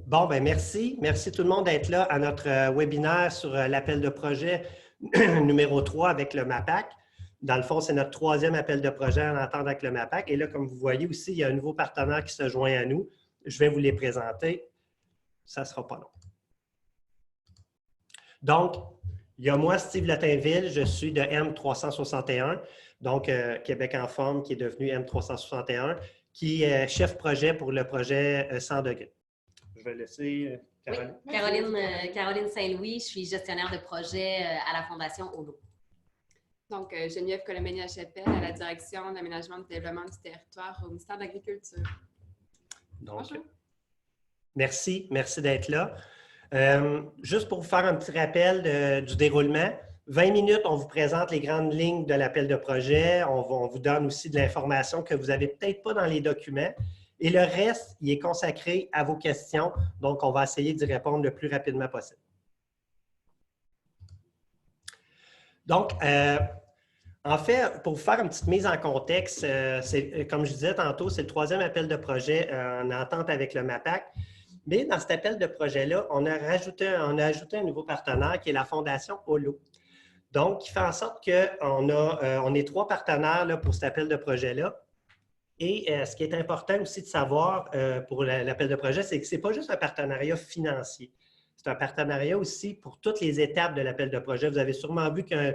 Bon, ben merci. Merci tout le monde d'être là à notre webinaire sur l'appel de projet numéro 3 avec le MAPAC. Dans le fond, c'est notre troisième appel de projet en entente avec le MAPAC. Et là, comme vous voyez aussi, il y a un nouveau partenaire qui se joint à nous. Je vais vous les présenter. Ça ne sera pas long. Donc, il y a moi, Steve Latinville, je suis de M361, donc Québec en forme, qui est devenu M361, qui est chef projet pour le projet 100 degrés. Je vais laisser Caroline. Oui, Caroline Saint-Louis, je suis gestionnaire de projet à la Fondation Holo. Donc, Geneviève Coloménia-Chapelle à la direction d'aménagement et de développement du territoire au ministère de l'Agriculture. Donc, bonjour. Merci d'être là. Juste pour vous faire un petit rappel du déroulement, 20 minutes, on vous présente les grandes lignes de l'appel de projet. On vous donne aussi de l'information que vous n'avez peut-être pas dans les documents. Et le reste, il est consacré à vos questions. Donc, on va essayer d'y répondre le plus rapidement possible. Donc, en fait, pour vous faire une petite mise en contexte, comme je disais tantôt, c'est le troisième appel de projet en entente avec le MAPAC. Mais dans cet appel de projet-là, on a ajouté un nouveau partenaire qui est la Fondation Holo. Donc, qui fait en sorte qu'on est 3 partenaires là, pour cet appel de projet-là. Et ce qui est important aussi de savoir pour l'appel de projet, c'est que ce n'est pas juste un partenariat financier. C'est un partenariat aussi pour toutes les étapes de l'appel de projet. Vous avez sûrement vu qu'un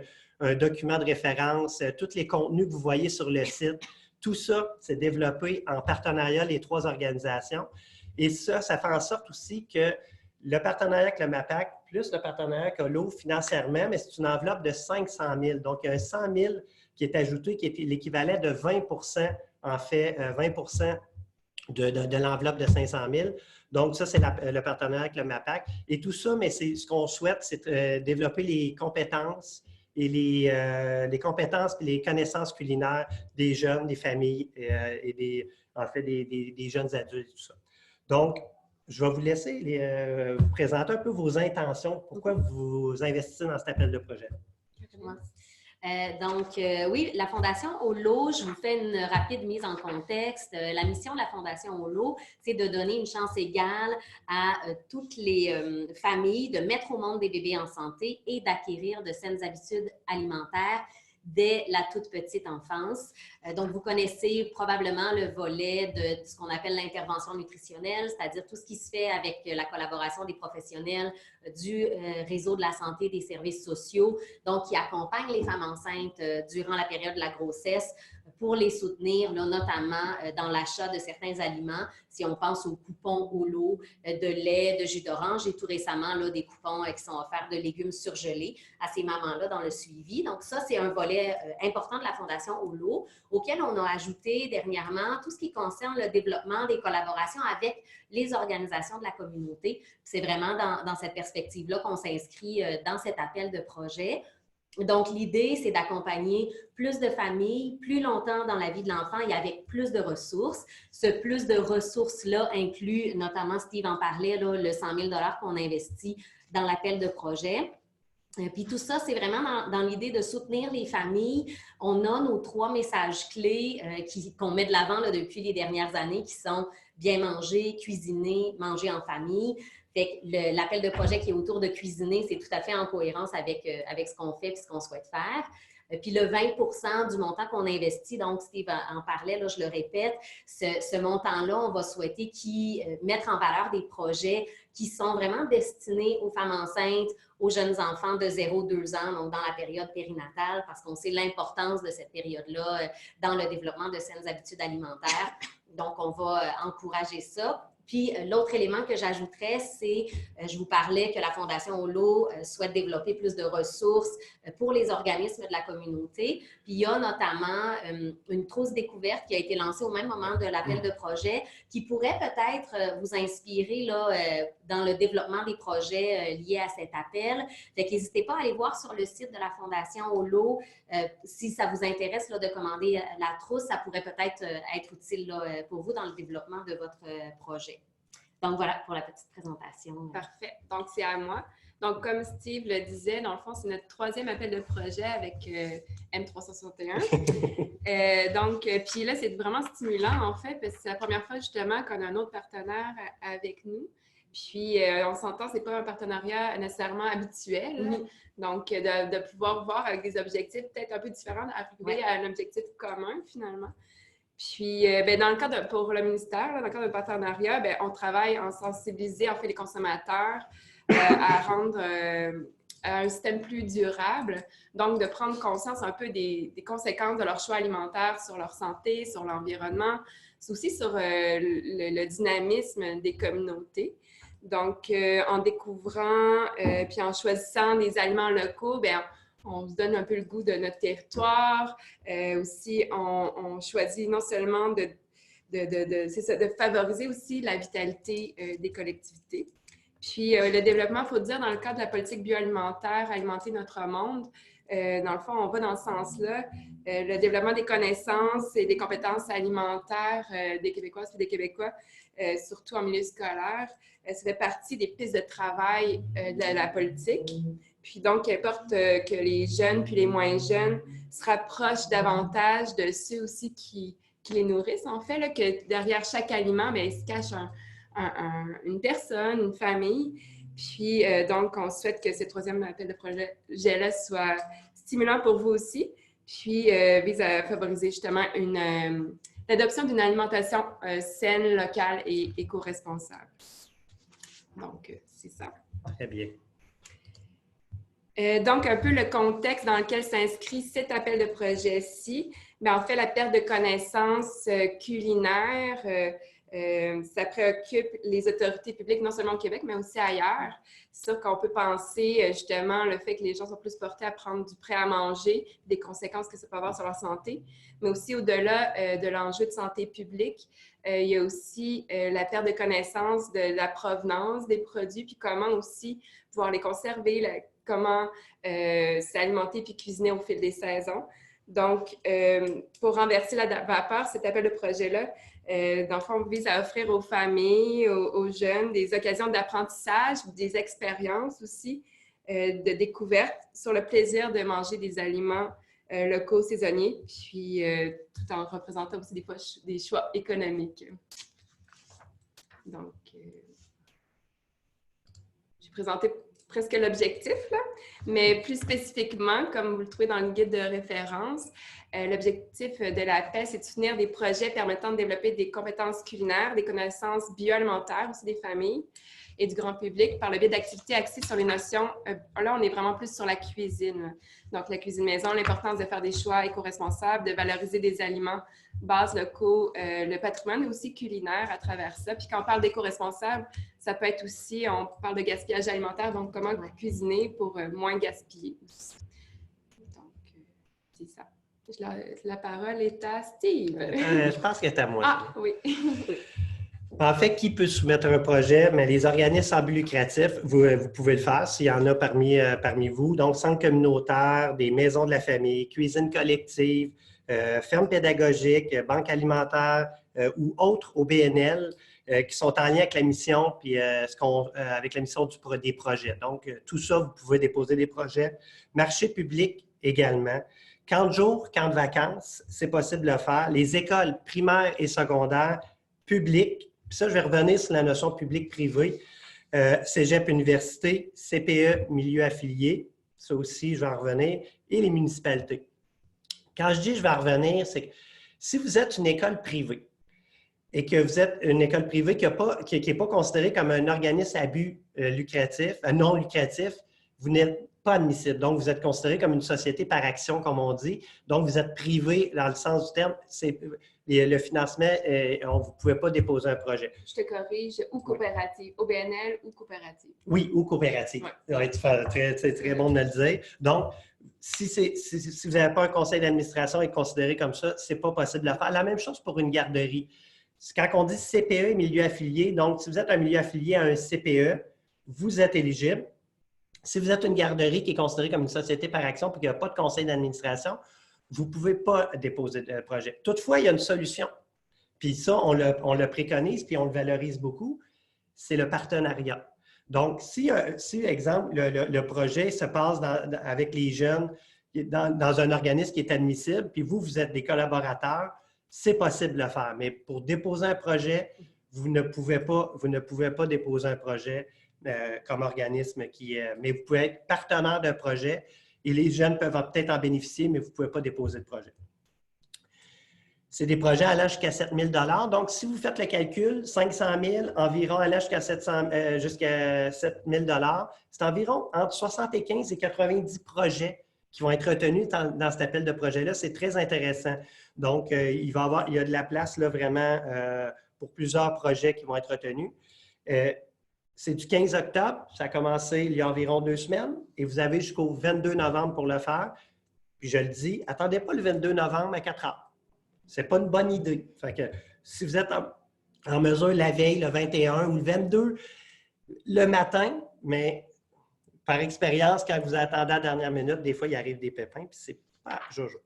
document de référence, tous les contenus que vous voyez sur le site, tout ça, c'est développé en partenariat, les 3 organisations. Et ça fait en sorte aussi que le partenariat avec le MAPAC, plus le partenariat avec Holo financièrement, mais c'est une enveloppe de 500 000. Donc, il y a un 100 000 qui est ajouté, qui est l'équivalent de 20 en fait, 20 de l'enveloppe de 500 000. Donc, ça, c'est le partenariat avec le MAPAC. Et tout ça, mais ce qu'on souhaite, c'est développer les compétences et les compétences et les connaissances culinaires des jeunes, des familles et des jeunes adultes et tout ça. Donc, je vais vous laisser vous présenter un peu vos intentions. Pourquoi vous investissez dans cet appel de projet? Oui, la Fondation Holo, je vous fais une rapide mise en contexte. La mission de la Fondation Holo, c'est de donner une chance égale à toutes les familles de mettre au monde des bébés en santé et d'acquérir de saines habitudes alimentaires dès la toute petite enfance. Donc, vous connaissez probablement le volet de ce qu'on appelle l'intervention nutritionnelle, c'est-à-dire tout ce qui se fait avec la collaboration des professionnels du réseau de la santé des services sociaux, donc qui accompagnent les femmes enceintes durant la période de la grossesse pour les soutenir, là, notamment dans l'achat de certains aliments, si on pense aux coupons Holo, de lait, de jus d'orange et tout récemment, là, des coupons qui sont offerts de légumes surgelés à ces mamans-là dans le suivi. Donc ça, c'est un volet important de la Fondation Holo, auquel on a ajouté dernièrement tout ce qui concerne le développement des collaborations avec les organisations de la communauté. C'est vraiment dans cette perspective-là qu'on s'inscrit dans cet appel de projet. Donc, l'idée, c'est d'accompagner plus de familles, plus longtemps dans la vie de l'enfant et avec plus de ressources. Ce plus de ressources-là inclut, notamment, Steve en parlait, là, le 100 000 $ qu'on investit dans l'appel de projet. Puis tout ça, c'est vraiment dans l'idée de soutenir les familles. On a nos 3 messages clés qu'on met de l'avant depuis les dernières années qui sont bien manger, cuisiner, manger en famille. Fait que l'appel de projet qui est autour de cuisiner, c'est tout à fait en cohérence avec ce qu'on fait et ce qu'on souhaite faire. Puis le 20 du montant qu'on investit, donc Steve en parlait, là, je le répète, ce montant-là, on va souhaiter mettre en valeur des projets qui sont vraiment destinés aux femmes enceintes, aux jeunes enfants de 0-2 ans, donc dans la période périnatale, parce qu'on sait l'importance de cette période-là dans le développement de saines habitudes alimentaires. Donc, on va encourager ça. Puis, l'autre élément que j'ajouterais, c'est, je vous parlais que la Fondation Holo souhaite développer plus de ressources pour les organismes de la communauté. Puis, il y a notamment une trousse découverte qui a été lancée au même moment de l'appel de projet qui pourrait peut-être vous inspirer là, dans le développement des projets liés à cet appel. Fait qu'hésitez pas à aller voir sur le site de la Fondation Holo si ça vous intéresse là, de commander la trousse, ça pourrait peut-être être utile là, pour vous dans le développement de votre projet. Donc, voilà pour la petite présentation. Parfait. Donc, c'est à moi. Donc, comme Steve le disait, dans le fond, c'est notre 3e appel de projet avec M361. Puis là, c'est vraiment stimulant, en fait, parce que c'est la première fois, justement, qu'on a un autre partenaire avec nous. Puis, on s'entend, c'est pas un partenariat nécessairement habituel. Donc, de pouvoir voir avec des objectifs peut-être un peu différents, arriver à un objectif commun, finalement. Puis, dans le cadre, pour le ministère, dans le cadre de partenariat, on travaille en sensibiliser, en fait, les consommateurs à rendre un système plus durable. Donc, de prendre conscience un peu des conséquences de leur choix alimentaire sur leur santé, sur l'environnement, c'est aussi sur le dynamisme des communautés. Donc, en découvrant puis en choisissant des aliments locaux, on se donne un peu le goût de notre territoire. Aussi, on choisit non seulement de favoriser aussi la vitalité des collectivités. Puis, le développement, il faut dire, dans le cadre de la politique bioalimentaire, alimenter notre monde, dans le fond, on va dans ce sens-là. Le développement des connaissances et des compétences alimentaires des Québécoises et des Québécois, surtout en milieu scolaire, ça fait partie des pistes de travail de la politique. Puis donc, il importe que les jeunes puis les moins jeunes se rapprochent davantage de ceux aussi qui les nourrissent, en fait, là, que derrière chaque aliment, il se cache une personne, une famille. Puis donc, on souhaite que ce 3e appel de projet GLS soit stimulant pour vous aussi, puis vise à favoriser justement l'adoption d'une alimentation saine, locale et éco-responsable. Donc, c'est ça. Très bien. Donc, un peu le contexte dans lequel s'inscrit cet appel de projet-ci. En fait, la perte de connaissances culinaires, ça préoccupe les autorités publiques, non seulement au Québec, mais aussi ailleurs. C'est sûr qu'on peut penser justement le fait que les gens sont plus portés à prendre du prêt à manger, des conséquences que ça peut avoir sur leur santé, mais aussi au-delà de l'enjeu de santé publique, il y a aussi la perte de connaissance de la provenance des produits, puis comment aussi pouvoir les conserver, comment s'alimenter puis cuisiner au fil des saisons. Donc, pour renverser la vapeur, cet appel de projet-là, dans le fond, on vise à offrir aux familles, aux jeunes, des occasions d'apprentissage, des expériences aussi, de découverte sur le plaisir de manger des aliments locaux, saisonniers, puis tout en représentant aussi des choix économiques. Donc, j'ai présenté presque l'objectif, là. Mais plus spécifiquement, comme vous le trouvez dans le guide de référence, l'objectif de l'appel, c'est de soutenir des projets permettant de développer des compétences culinaires, des connaissances bioalimentaires aussi des familles et du grand public par le biais d'activités axées sur les notions. Là, on est vraiment plus sur la cuisine. Donc, la cuisine maison, l'importance de faire des choix éco-responsables, de valoriser des aliments bases locaux, le patrimoine aussi culinaire à travers ça. Puis quand on parle d'éco-responsable, ça peut être aussi, on parle de gaspillage alimentaire, donc comment cuisiner pour moins gaspiller aussi. Donc, c'est ça. La parole est à Steve. Je pense que c'est à moi. Ah, oui. En fait, qui peut soumettre un projet? Mais les organismes sans but lucratif, vous pouvez le faire s'il y en a parmi vous. Donc, centres communautaires, des maisons de la famille, cuisine collective, fermes pédagogiques, banques alimentaires ou autres OBNL qui sont en lien avec la mission puis avec la mission des projets. Donc, tout ça, vous pouvez déposer des projets. Marché public également. Camp de jour, camp de vacances, c'est possible de le faire. Les écoles primaires et secondaires publiques, puis ça, je vais revenir sur la notion public-privé. Cégep, université, CPE, milieu affilié, ça aussi, je vais en revenir, et les municipalités. Quand je dis je vais en revenir, c'est que si vous êtes une école privée et que vous êtes une école privée qui n'est pas considérée comme un organisme à but lucratif, non lucratif, vous n'êtes pas admissible. Donc, vous êtes considéré comme une société par action, comme on dit. Donc, vous êtes privé dans le sens du terme. Le financement, vous ne pouvez pas déposer un projet. Je te corrige, ou coopérative. OBNL ou coopérative. Oui, ou coopérative. Ouais. C'est très bon de le dire. Donc, si vous n'avez pas un conseil d'administration et considéré comme ça, ce n'est pas possible de le faire. La même chose pour une garderie. Quand on dit CPE et milieu affilié, donc si vous êtes un milieu affilié à un CPE, vous êtes éligible. Si vous êtes une garderie qui est considérée comme une société par action et qu'il n'y a pas de conseil d'administration, vous ne pouvez pas déposer de projet. Toutefois, il y a une solution. Puis ça, on le préconise puis on le valorise beaucoup. C'est le partenariat. Donc, si exemple, le projet se passe avec les jeunes dans un organisme qui est admissible, puis vous êtes des collaborateurs, c'est possible de le faire. Mais pour déposer un projet, vous ne pouvez pas déposer un projet comme organisme mais vous pouvez être partenaire d'un projet et les jeunes peuvent peut-être en bénéficier, mais vous ne pouvez pas déposer de projet. C'est des projets allant jusqu'à 7 000 $. Donc, si vous faites le calcul, 500 000 environ allant jusqu'à 7 000 $, c'est environ entre 75 et 90 projets qui vont être retenus dans cet appel de projet-là. C'est très intéressant. Donc, il y a de la place là, vraiment pour plusieurs projets qui vont être retenus. C'est du 15 octobre. Ça a commencé il y a environ 2 semaines et vous avez jusqu'au 22 novembre pour le faire. Puis je le dis, attendez pas le 22 novembre à 4 heures. Ce n'est pas une bonne idée. Fait que, si vous êtes en mesure la veille, le 21 ou le 22, le matin, mais par expérience, quand vous attendez à la dernière minute, des fois, il arrive des pépins, puis c'est pas jojo.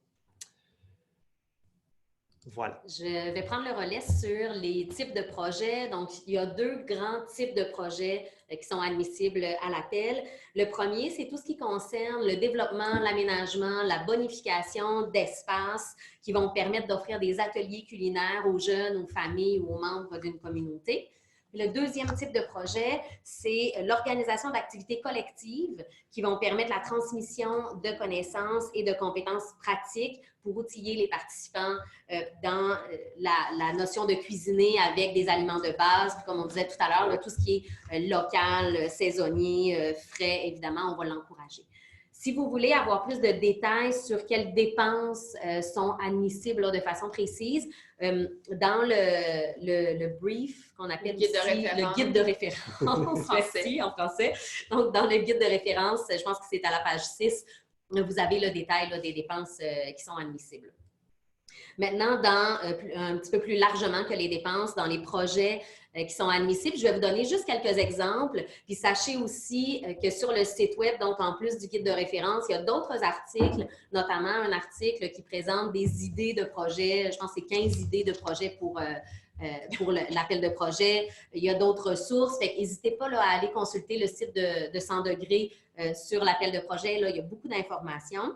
Voilà. Je vais prendre le relais sur les types de projets. Donc, il y a 2 grands types de projets qui sont admissibles à l'appel. Le premier, c'est tout ce qui concerne le développement, l'aménagement, la bonification d'espaces qui vont permettre d'offrir des ateliers culinaires aux jeunes, aux familles ou aux membres d'une communauté. Le deuxième type de projet, c'est l'organisation d'activités collectives qui vont permettre la transmission de connaissances et de compétences pratiques pour outiller les participants dans la notion de cuisiner avec des aliments de base. Puis comme on disait tout à l'heure, tout ce qui est local, saisonnier, frais, évidemment, on va l'encourager. Si vous voulez avoir plus de détails sur quelles dépenses sont admissibles là, de façon précise, dans le brief qu'on appelle le guide de référence en français. Donc, dans le guide de référence, je pense que c'est à la page 6, vous avez le détail là, des dépenses qui sont admissibles. Maintenant, un petit peu plus largement que les dépenses, dans les projets qui sont admissibles, je vais vous donner juste quelques exemples. Puis sachez aussi que sur le site web, donc en plus du guide de référence, il y a d'autres articles, notamment un article qui présente des idées de projets. Je pense que c'est 15 idées de projets pour l'appel de projet. Il y a d'autres ressources. N'hésitez pas là, à aller consulter le site de 100 degrés sur l'appel de projet. Là, il y a beaucoup d'informations.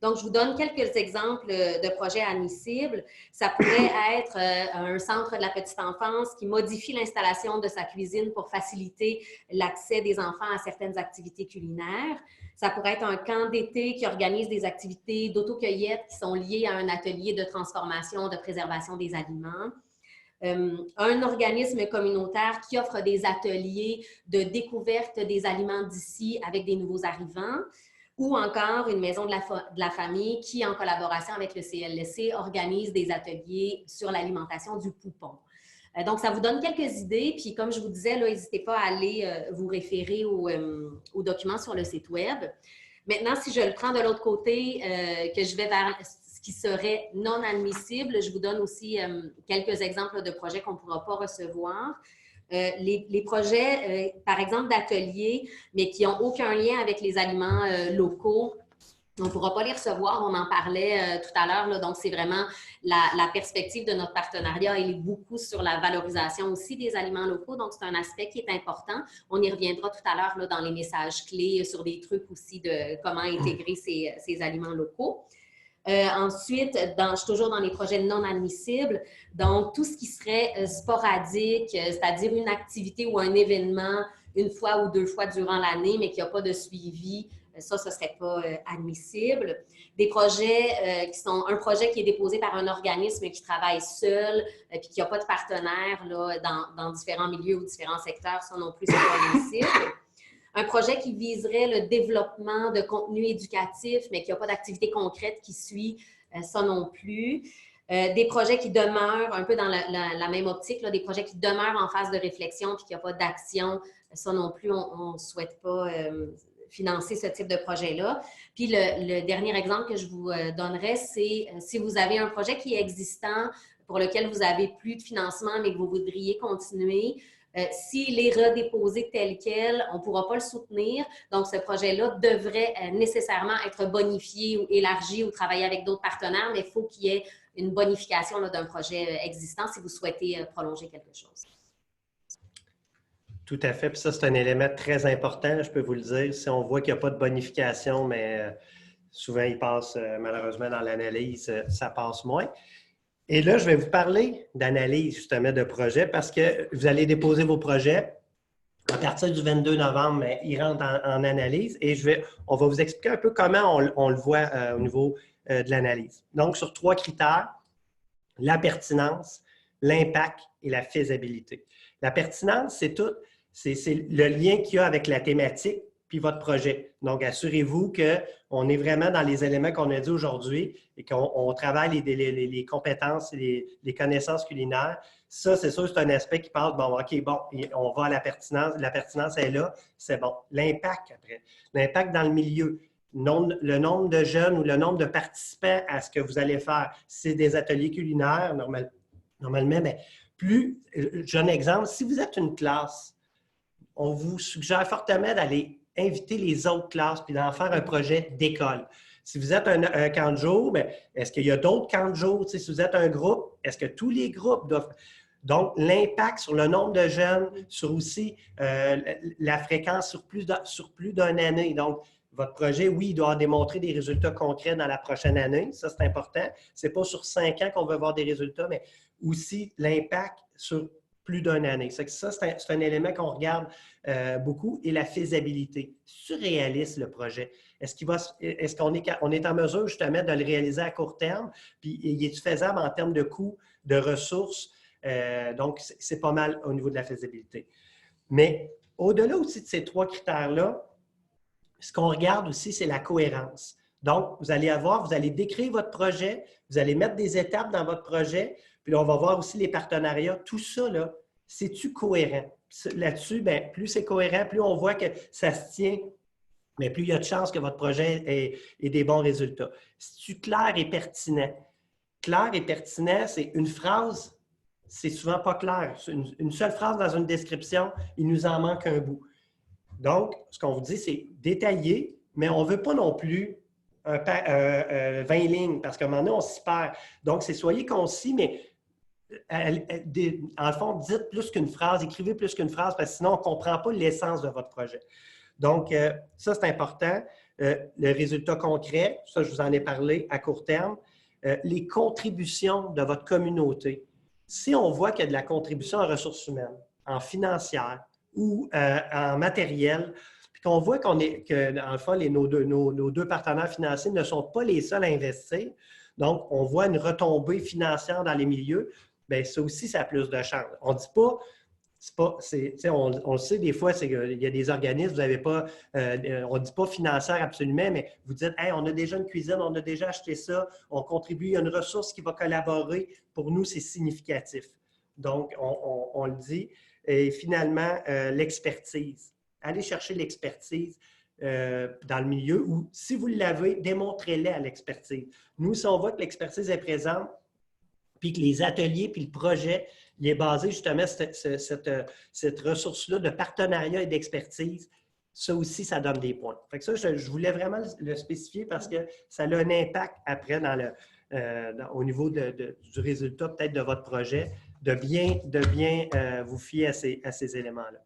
Donc, je vous donne quelques exemples de projets admissibles. Ça pourrait être un centre de la petite enfance qui modifie l'installation de sa cuisine pour faciliter l'accès des enfants à certaines activités culinaires. Ça pourrait être un camp d'été qui organise des activités d'autocueillette qui sont liées à un atelier de transformation, de préservation des aliments. Un organisme communautaire qui offre des ateliers de découverte des aliments d'ici avec des nouveaux arrivants. Ou encore une maison de la famille qui, en collaboration avec le CLSC, organise des ateliers sur l'alimentation du poupon. Donc, ça vous donne quelques idées. Puis, comme je vous disais, n'hésitez pas à aller vous référer aux documents sur le site web. Maintenant, si je le prends de l'autre côté, que je vais vers ce qui serait non admissible, je vous donne aussi quelques exemples de projets qu'on ne pourra pas recevoir. Les projets, par exemple, d'ateliers, mais qui n'ont aucun lien avec les aliments locaux, on ne pourra pas les recevoir, on en parlait tout à l'heure. Donc, c'est vraiment la perspective de notre partenariat. Elle est beaucoup sur la valorisation aussi des aliments locaux. Donc, c'est un aspect qui est important. On y reviendra tout à l'heure dans les messages clés sur des trucs aussi de comment intégrer ces aliments locaux. Ensuite, je suis toujours dans les projets non admissibles. Donc, tout ce qui serait sporadique, c'est-à-dire une activité ou un événement une fois ou 2 fois durant l'année, mais qui n'a pas de suivi, ça ne serait pas admissible. Des projets qui sont un projet qui est déposé par un organisme qui travaille seul puis qui n'a pas de partenaire là, dans différents milieux ou différents secteurs, ça non plus, c'est pas admissible. Un projet qui viserait le développement de contenu éducatif, mais qui n'a pas d'activité concrète qui suit, ça non plus. Des projets qui demeurent un peu dans la même optique, là, des projets qui demeurent en phase de réflexion puis qu'il n'y a pas d'action, ça non plus, on ne souhaite pas financer ce type de projet-là. Puis le dernier exemple que je vous donnerais, c'est si vous avez un projet qui est existant, pour lequel vous n'avez plus de financement, mais que vous voudriez continuer, s'il est redéposé tel quel, on ne pourra pas le soutenir. Donc, ce projet-là devrait nécessairement être bonifié ou élargi ou travailler avec d'autres partenaires, mais il faut qu'il y ait une bonification d'un projet existant si vous souhaitez prolonger quelque chose. Tout à fait. Puis ça, c'est un élément très important, je peux vous le dire. Si on voit qu'il n'y a pas de bonification, mais souvent, il passe malheureusement dans l'analyse, ça passe moins. Et là, je vais vous parler d'analyse justement de projet parce que vous allez déposer vos projets. À partir du 22 novembre, mais ils rentrent en analyse et on va vous expliquer un peu comment on le voit au niveau de l'analyse. Donc, sur 3 critères, la pertinence, l'impact et la faisabilité. La pertinence, c'est tout, c'est le lien qu'il y a avec la thématique puis votre projet. Donc, assurez-vous qu'on est vraiment dans les éléments qu'on a dit aujourd'hui et qu'on travaille les compétences et les connaissances culinaires. Ça, c'est sûr, c'est un aspect qui parle, bon, OK, bon, on va à la pertinence est là, c'est bon. L'impact après, l'impact dans le milieu, le nombre de jeunes ou le nombre de participants à ce que vous allez faire. Si c'est des ateliers culinaires, normalement, mais plus, j'ai un exemple, si vous êtes une classe, on vous suggère fortement d'aller inviter les autres classes puis d'en faire un projet d'école. Si vous êtes un camp de jour, bien, est-ce qu'il y a d'autres camps de jour? Si vous êtes un groupe, est-ce que tous les groupes doivent... Donc, l'impact sur le nombre de jeunes, sur aussi la fréquence sur plus d'une année. Donc, votre projet, oui, il doit démontrer des résultats concrets dans la prochaine année. Ça, c'est important. Ce n'est pas sur 5 ans qu'on veut voir des résultats, mais aussi l'impact sur plus d'une année. Ça, c'est un élément qu'on regarde beaucoup. Et la faisabilité. Surréaliste, le projet. Est-ce qu'on est en mesure justement de le réaliser à court terme? Puis, est-il faisable en termes de coûts, de ressources? Donc, c'est pas mal au niveau de la faisabilité. Mais au-delà aussi de ces 3 critères-là, ce qu'on regarde aussi, c'est la cohérence. Donc, vous allez décrire votre projet, vous allez mettre des étapes dans votre projet, puis là, on va voir aussi les partenariats. Tout ça, là, c'est-tu cohérent? Là-dessus, bien, plus c'est cohérent, plus on voit que ça se tient, mais plus il y a de chances que votre projet ait des bons résultats. C'est-tu clair et pertinent? Clair et pertinent, c'est une phrase, c'est souvent pas clair. Une seule phrase dans une description, il nous en manque un bout. Donc, ce qu'on vous dit, c'est détaillé, mais on ne veut pas non plus 20 lignes, parce qu'à un moment donné, on s'y perd. Donc, c'est soyez concis, mais en fond, dites plus qu'une phrase, écrivez plus qu'une phrase, parce que sinon, on ne comprend pas l'essence de votre projet. Donc, ça, c'est important. Le résultat concret, ça, je vous en ai parlé à court terme. Les contributions de votre communauté. Si on voit qu'il y a de la contribution en ressources humaines, en financière ou en matériel, puis qu'on voit que, dans le fond, nos deux partenaires financiers ne sont pas les seuls à investir, donc on voit une retombée financière dans les milieux, bien, ça aussi, ça a plus de chance. On ne dit pas, on le sait, des fois, il y a des organismes, vous n'avez pas, on ne dit pas financière absolument, mais vous dites, hey, on a déjà une cuisine, on a déjà acheté ça, on contribue à une ressource qui va collaborer. Pour nous, c'est significatif. Donc, on le dit. Et finalement, l'expertise. Allez chercher l'expertise dans le milieu ou, si vous l'avez, démontrez-la à l'expertise. Nous, si on voit que l'expertise est présente, puis que les ateliers, puis le projet, il est basé justement cette ressource-là de partenariat et d'expertise. Ça aussi, ça donne des points. Fait que ça, je voulais vraiment le spécifier parce que ça a un impact après au niveau du résultat peut-être de votre projet, de bien vous fier à ces éléments-là.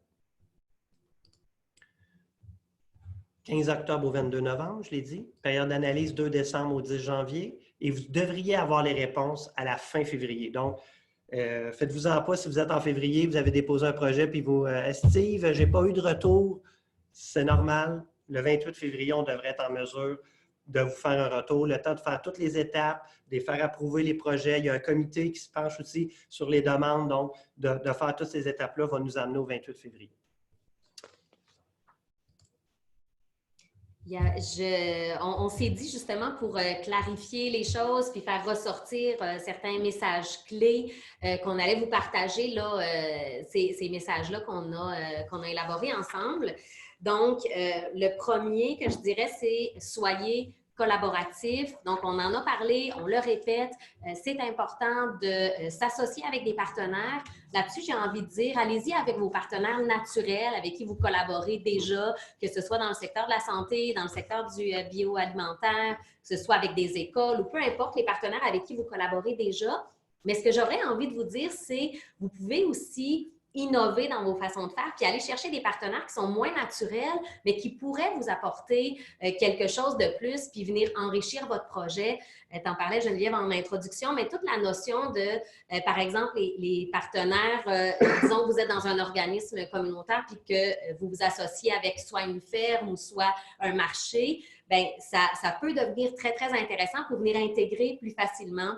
15 octobre au 22 novembre, je l'ai dit. Période d'analyse 2 décembre au 10 janvier. Et vous devriez avoir les réponses à la fin février. Donc, faites-vous-en pas si vous êtes en février, vous avez déposé un projet, puis vous, Steve, je n'ai pas eu de retour. C'est normal. Le 28 février, on devrait être en mesure de vous faire un retour, le temps de faire toutes les étapes, de les faire approuver les projets. Il y a un comité qui se penche aussi sur les demandes. Donc, de faire toutes ces étapes-là va nous amener au 28 février. On s'est dit justement pour clarifier les choses puis faire ressortir certains messages clés qu'on allait vous partager, là, ces messages-là qu'on a élaborés ensemble. Donc, le premier que je dirais, c'est soyez collaboratif. Donc, on en a parlé, on le répète, c'est important de s'associer avec des partenaires. Là-dessus, j'ai envie de dire, allez-y avec vos partenaires naturels avec qui vous collaborez déjà, que ce soit dans le secteur de la santé, dans le secteur du bioalimentaire, que ce soit avec des écoles ou peu importe les partenaires avec qui vous collaborez déjà. Mais ce que j'aurais envie de vous dire, c'est vous pouvez aussi innover dans vos façons de faire, puis aller chercher des partenaires qui sont moins naturels, mais qui pourraient vous apporter quelque chose de plus, puis venir enrichir votre projet. Tu en parlais, Geneviève, en introduction, mais toute la notion de, par exemple, les partenaires, disons que vous êtes dans un organisme communautaire, puis que vous vous associez avec soit une ferme ou soit un marché, bien, ça peut devenir très, très intéressant pour venir intégrer plus facilement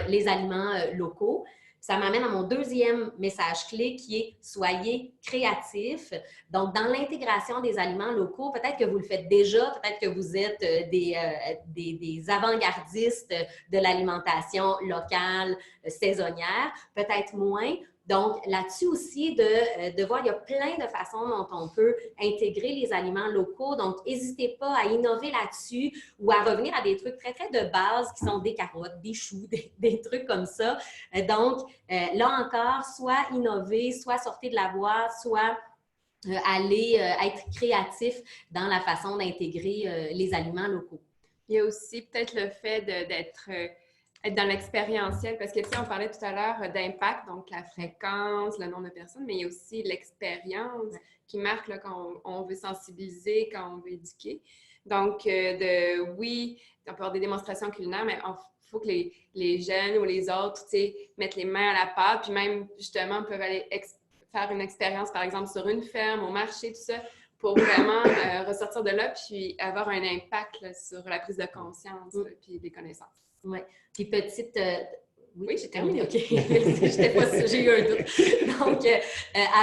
les aliments locaux. Ça m'amène à mon deuxième message clé qui est « Soyez créatifs ». Donc, dans l'intégration des aliments locaux, peut-être que vous le faites déjà, peut-être que vous êtes des avant-gardistes de l'alimentation locale, saisonnière, peut-être moins. Donc, là-dessus aussi, de voir, il y a plein de façons dont on peut intégrer les aliments locaux. Donc, n'hésitez pas à innover là-dessus ou à revenir à des trucs très, très de base qui sont des carottes, des choux, des trucs comme ça. Donc, là encore, soit innover, soit sortir de la boîte, soit aller être créatif dans la façon d'intégrer les aliments locaux. Il y a aussi peut-être le fait d'être dans l'expérientiel, parce que tu sais, on parlait tout à l'heure d'impact, donc la fréquence, le nombre de personnes, mais il y a aussi l'expérience qui marque là, quand on veut sensibiliser, quand on veut éduquer. Donc, oui, on peut avoir des démonstrations culinaires, mais il faut que les jeunes ou les autres, tu sais, mettent les mains à la pâte, puis même, justement, peuvent aller faire une expérience, par exemple, sur une ferme, au marché, tout ça, pour vraiment ressortir de là, puis avoir un impact là, sur la prise de conscience, puis des connaissances. Oui. Puis petite... Oui, j'ai terminé. OK. J'étais pas sûre, j'ai eu un doute. Donc,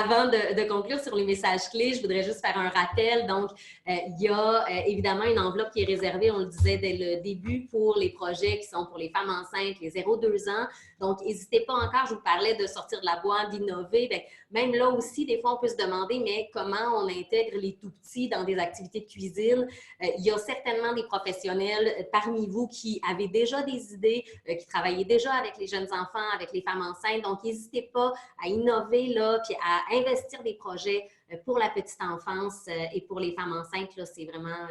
avant de conclure sur les messages clés, je voudrais juste faire un rappel. Donc, il y a évidemment une enveloppe qui est réservée, on le disait dès le début, pour les projets qui sont pour les femmes enceintes, les 0-2 ans. Donc, n'hésitez pas encore, je vous parlais de sortir de la boîte, d'innover. Bien, même là aussi, des fois, on peut se demander, mais comment on intègre les tout-petits dans des activités de cuisine? Il y a certainement des professionnels parmi vous qui avaient déjà des idées, qui travaillaient déjà avec les jeunes enfants, avec les femmes enceintes. Donc, n'hésitez pas à innover là, puis à investir des projets pour la petite enfance et pour les femmes enceintes. Là, c'est vraiment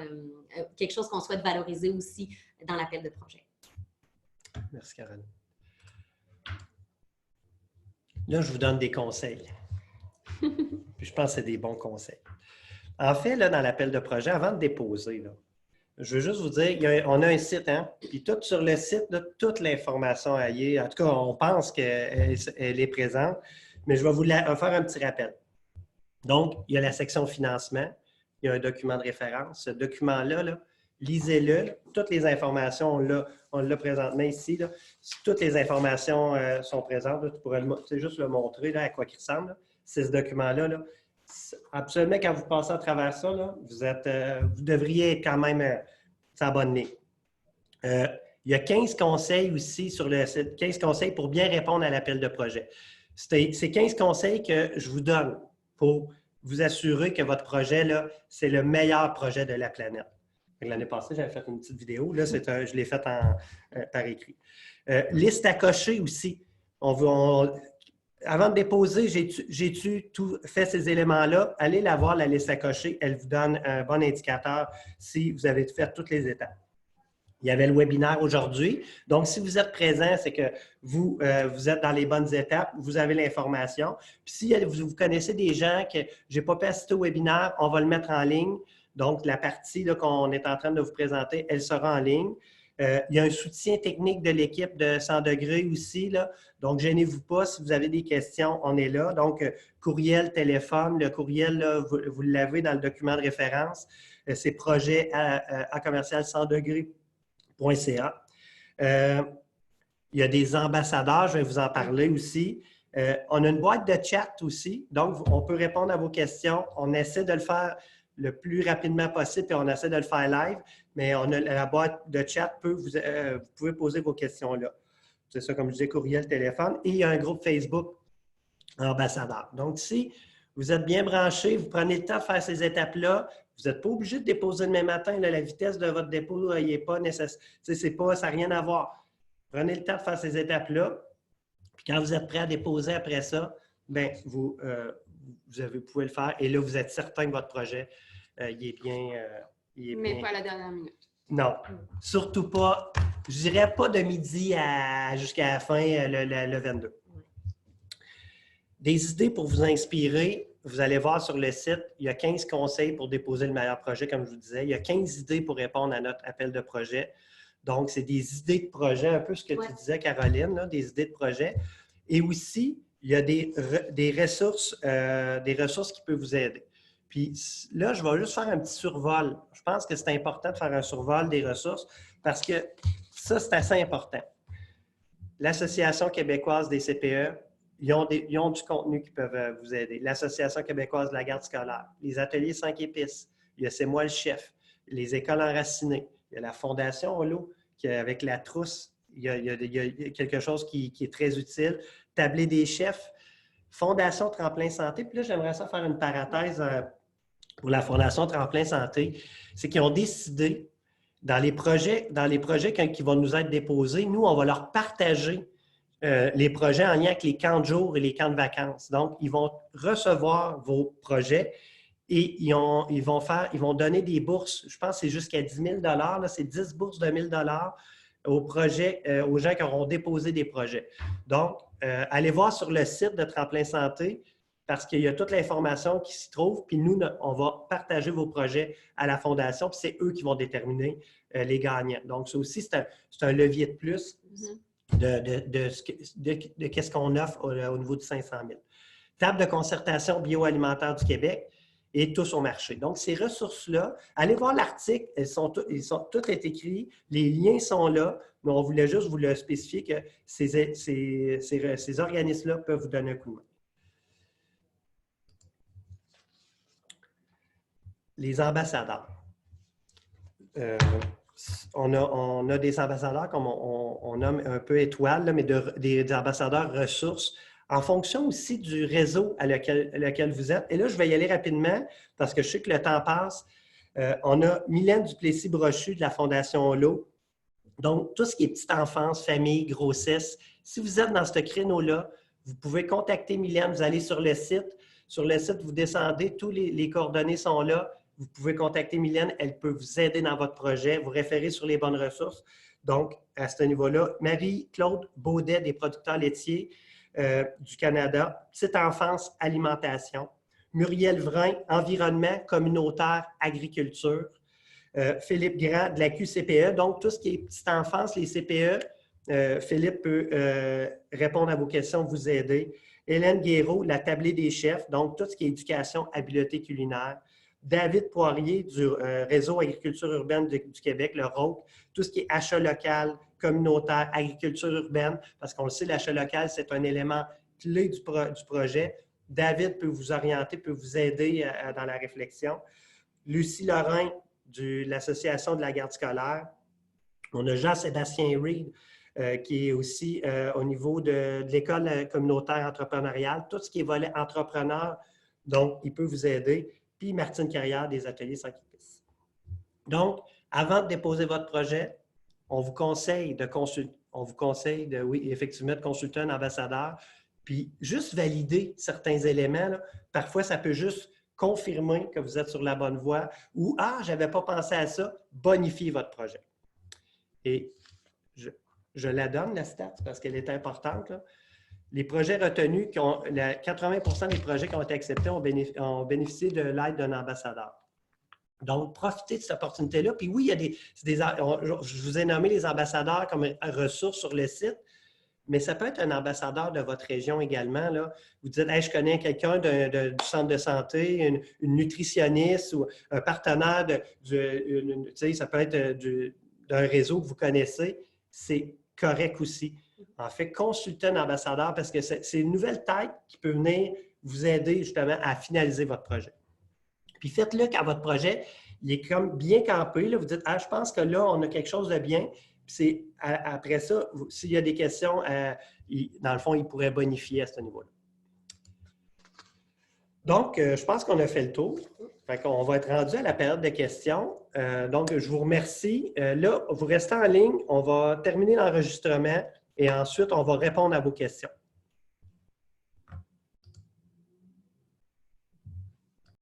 quelque chose qu'on souhaite valoriser aussi dans l'appel de projet. Merci, Caroline. Là, je vous donne des conseils. Puis je pense que c'est des bons conseils. En fait, là, dans l'appel de projet, avant de déposer, là, je veux juste vous dire, on a un site, hein? Puis tout sur le site, là, toute l'information y est. En tout cas, on pense qu'elle est présente, mais je vais vous faire un petit rappel. Donc, il y a la section financement, il y a un document de référence. Ce document-là, là, lisez-le. Toutes les informations, on l'a présentement ici. Là. Toutes les informations sont présentes. Là. Tu pourrais juste le montrer là, à quoi il ressemble. C'est ce document-là. Là. Absolument, quand vous passez à travers ça, là, vous devriez être quand même s'abonner. Il y a 15 conseils aussi sur le site, 15 conseils pour bien répondre à l'appel de projet. C'est 15 conseils que je vous donne pour vous assurer que votre projet, là, c'est le meilleur projet de la planète. L'année passée, j'avais fait une petite vidéo. Là, je l'ai faite par écrit. Liste à cocher aussi. Avant de déposer, j'ai-tu tout fait ces éléments-là? Allez la voir, la liste à cocher. Elle vous donne un bon indicateur si vous avez fait toutes les étapes. Il y avait le webinaire aujourd'hui. Donc, si vous êtes présent, c'est que vous êtes dans les bonnes étapes, vous avez l'information. Puis si vous connaissez des gens que je n'ai pas pu assister au webinaire, on va le mettre en ligne. Donc, la partie qu'on est en train de vous présenter, elle sera en ligne. Il y a un soutien technique de l'équipe de 100 degrés aussi. Là. Donc, gênez-vous pas. Si vous avez des questions, on est là. Donc, courriel, téléphone. Le courriel, là, vous l'avez dans le document de référence. C'est projet à commercial 100 degrés.ca. Il y a des ambassadeurs, je vais vous en parler aussi. On a une boîte de chat aussi. Donc, on peut répondre à vos questions. On essaie de le faire le plus rapidement possible, et on essaie de le faire live, mais on a la boîte de chat, vous pouvez poser vos questions là. C'est ça, comme je disais, courriel, téléphone. Et il y a un groupe Facebook ambassadeur. Donc, si vous êtes bien branché, vous prenez le temps de faire ces étapes-là, vous n'êtes pas obligé de déposer demain matin. Là, la vitesse de votre dépôt n'est pas nécessaire. Ça n'a rien à voir. Prenez le temps de faire ces étapes-là. Puis quand vous êtes prêt à déposer après ça, bien, vous pouvez le faire. Et là, vous êtes certain que votre projet il est bien. Mais pas à la dernière minute. Non, surtout pas. Je dirais pas de midi jusqu'à la fin, le 22. Des idées pour vous inspirer. Vous allez voir sur le site, il y a 15 conseils pour déposer le meilleur projet, comme je vous disais. Il y a 15 idées pour répondre à notre appel de projet. Donc, c'est des idées de projet, un peu ce que tu disais, Caroline, là, des idées de projet. Et aussi, il y a des ressources qui peuvent vous aider. Puis là, je vais juste faire un petit survol. Je pense que c'est important de faire un survol des ressources parce que ça, c'est assez important. L'Association québécoise des CPE, ils ont du contenu qui peuvent vous aider. L'Association québécoise de la garde scolaire, les ateliers 5 épices, il y a C'est moi le chef, les écoles enracinées, il y a la Fondation Holo, qui, avec la trousse, il y a quelque chose qui est très utile. Tablé des chefs, Fondation Tremplin Santé. Puis là, j'aimerais ça faire une parenthèse pour la Fondation Tremplin Santé. C'est qu'ils ont décidé, dans les projets qui vont nous être déposés, nous, on va leur partager les projets en lien avec les camps de jour et les camps de vacances. Donc, ils vont recevoir vos projets et ils vont donner des bourses. Je pense que c'est jusqu'à 10 000 là, c'est 10 bourses de 1 000 aux gens qui auront déposé des projets. Donc, allez voir sur le site de Tremplin Santé parce qu'il y a toute l'information qui s'y trouve. Puis nous, on va partager vos projets à la Fondation, puis c'est eux qui vont déterminer les gagnants. Donc, ça aussi, c'est un levier de plus de ce qu'on offre au niveau du 500 000. Table de concertation bioalimentaire du Québec et tous au marché. Donc, ces ressources-là, allez voir l'article, ils sont tous écrits, les liens sont là, mais on voulait juste vous le spécifier que ces organismes-là peuvent vous donner un coup de main. Les ambassadeurs. On a des ambassadeurs, comme on nomme un peu étoiles, là, mais des ambassadeurs ressources, en fonction aussi du réseau à lequel vous êtes. Et là, je vais y aller rapidement parce que je sais que le temps passe. On a Mylène Duplessis-Brochu de la Fondation Holo. Donc, tout ce qui est petite enfance, famille, grossesse, si vous êtes dans ce créneau-là, vous pouvez contacter Mylène, vous allez sur le site. Sur le site, vous descendez, tous les coordonnées sont là. Vous pouvez contacter Mylène, elle peut vous aider dans votre projet, vous référer sur les bonnes ressources. Donc, à ce niveau-là, Marie-Claude Baudet des producteurs laitiers du Canada, Petite enfance, alimentation. Muriel Vrin, environnement, communautaire, agriculture. Philippe Grand de la QCPE. Donc, tout ce qui est petite enfance, les CPE, Philippe peut répondre à vos questions, vous aider. Hélène Guéraud, la tablée des chefs. Donc, tout ce qui est éducation, habileté culinaire. David Poirier du Réseau Agriculture urbaine du Québec, le ROC, tout ce qui est achat local, communautaire, agriculture urbaine, parce qu'on le sait, l'achat local, c'est un élément clé du projet. David peut vous orienter, peut vous aider dans la réflexion. Lucie Lorrain de l'Association de la garde scolaire. On a Jean-Sébastien Reed, qui est aussi au niveau de l'école communautaire entrepreneuriale, tout ce qui est volet entrepreneur, donc il peut vous aider. Puis Martine Carrière des ateliers 5 épices. Donc, avant de déposer votre projet, on vous conseille de oui, effectivement, de consulter un ambassadeur, puis juste valider certains éléments. Là. Parfois, ça peut juste confirmer que vous êtes sur la bonne voie ou « Ah, je n'avais pas pensé à ça », bonifier votre projet. Et je la donne, la stat, parce qu'elle est importante. Là. Les projets retenus, 80% des projets qui ont été acceptés ont bénéficié de l'aide d'un ambassadeur. Donc, profitez de cette opportunité-là. Puis oui, je vous ai nommé les ambassadeurs comme ressources sur le site, mais ça peut être un ambassadeur de votre région également. Là. Vous dites, hey, je connais quelqu'un du centre de santé, une nutritionniste ou un partenaire, ça peut être d'un réseau que vous connaissez. C'est correct aussi. En fait, consultez un ambassadeur parce que c'est une nouvelle tête qui peut venir vous aider justement à finaliser votre projet. Puis faites-le quand votre projet il est comme bien campé. Là, vous dites, ah, je pense que là, on a quelque chose de bien. Puis après ça, s'il y a des questions, dans le fond, il pourrait bonifier à ce niveau-là. Donc, je pense qu'on a fait le tour. Fait qu'on va être rendu à la période de questions. Donc, je vous remercie. Là, vous restez en ligne. On va terminer l'enregistrement et ensuite, on va répondre à vos questions.